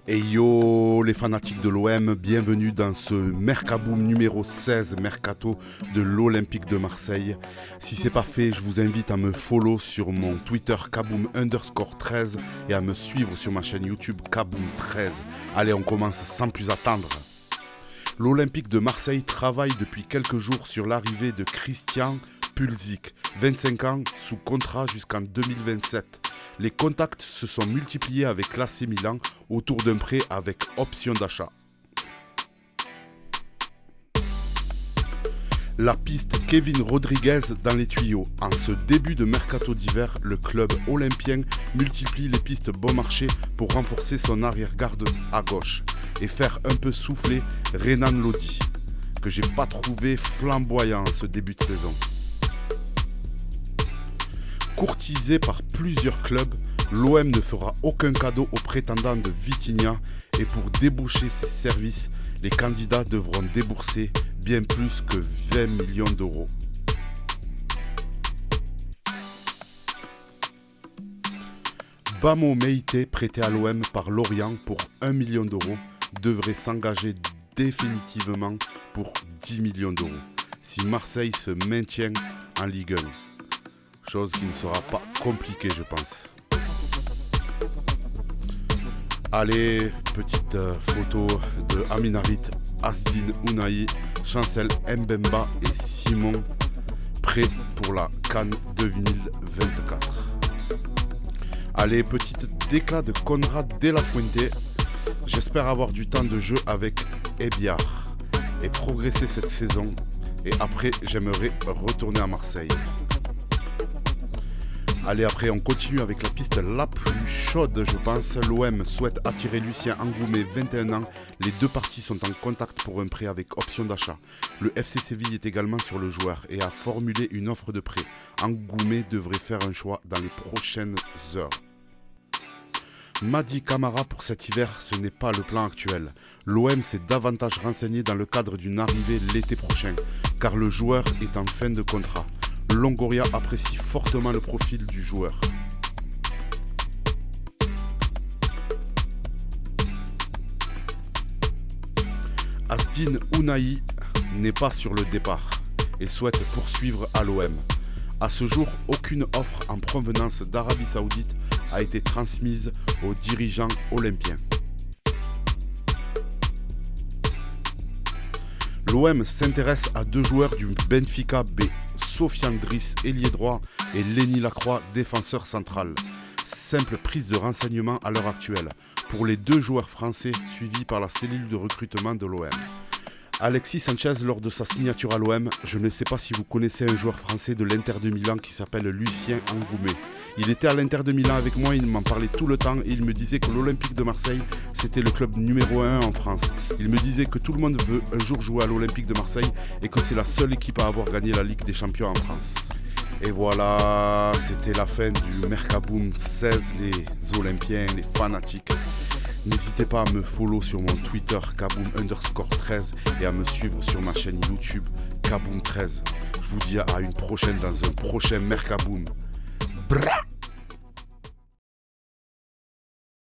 Et yo les fanatiques de l'OM, bienvenue dans ce Mercaboom numéro 16, Mercato de l'Olympique de Marseille. Si c'est pas fait, je vous invite à me follow sur mon Twitter Kaboom_13 et à me suivre sur ma chaîne YouTube Kaboom13. Allez, on commence sans plus attendre. L'Olympique de Marseille travaille depuis quelques jours sur l'arrivée de Christian Pulisic, 25 ans, sous contrat jusqu'en 2027. Les contacts se sont multipliés avec l'AC Milan autour d'un prêt avec option d'achat. La piste Kevin Rodriguez dans les tuyaux. En ce début de mercato d'hiver, le club olympien multiplie les pistes bon marché pour renforcer son arrière-garde à gauche et faire un peu souffler Renan Lodi, que j'ai pas trouvé flamboyant ce début de saison. Courtisé par plusieurs clubs, l'OM ne fera aucun cadeau aux prétendants de Vitinha et pour déboucher ses services, les candidats devront débourser bien plus que 20 millions d'euros. Bamo Meïté, prêté à l'OM par Lorient pour 1 million d'euros, devrait s'engager définitivement pour 10 millions d'euros si Marseille se maintient en Ligue 1. Chose qui ne sera pas compliquée, je pense. Allez, petite photo de Amin Harit, Asdine Ounahi, Chancel Mbemba et Simon, prêts pour la CAN 2024. Allez, petite déclat de Conrad De La Fuente. J'espère avoir du temps de jeu avec Ebiar et progresser cette saison. Et après, j'aimerais retourner à Marseille. Allez, après on continue avec la piste la plus chaude, je pense. L'OM souhaite attirer Lucien Angoumé, 21 ans. Les deux parties sont en contact pour un prêt avec option d'achat. Le FC Séville est également sur le joueur et a formulé une offre de prêt. Angoumé devrait faire un choix dans les prochaines heures. Mady Camara pour cet hiver, ce n'est pas le plan actuel. L'OM s'est davantage renseigné dans le cadre d'une arrivée l'été prochain, car le joueur est en fin de contrat. Longoria apprécie fortement le profil du joueur. Asdine Ounahi n'est pas sur le départ et souhaite poursuivre à l'OM. À ce jour, aucune offre en provenance d'Arabie Saoudite a été transmise aux dirigeants olympiens. L'OM s'intéresse à deux joueurs du Benfica B. Sofiane Driss, ailier droit, et Lenny Lacroix, défenseur central. Simple prise de renseignement à l'heure actuelle pour les deux joueurs français suivis par la cellule de recrutement de l'OM. Alexis Sanchez, lors de sa signature à l'OM, je ne sais pas si vous connaissez un joueur français de l'Inter de Milan qui s'appelle Lucien Angoumé. Il était à l'Inter de Milan avec moi, il m'en parlait tout le temps et il me disait que l'Olympique de Marseille, c'était le club numéro 1 en France. Il me disait que tout le monde veut un jour jouer à l'Olympique de Marseille et que c'est la seule équipe à avoir gagné la Ligue des Champions en France. Et voilà, c'était la fin du Mercaboom 16, les Olympiens, les fanatiques. N'hésitez pas à me follow sur mon Twitter Kaboom_13 et à me suivre sur ma chaîne YouTube Kaboom13. Je vous dis à une prochaine dans un prochain Mercaboom. Bra!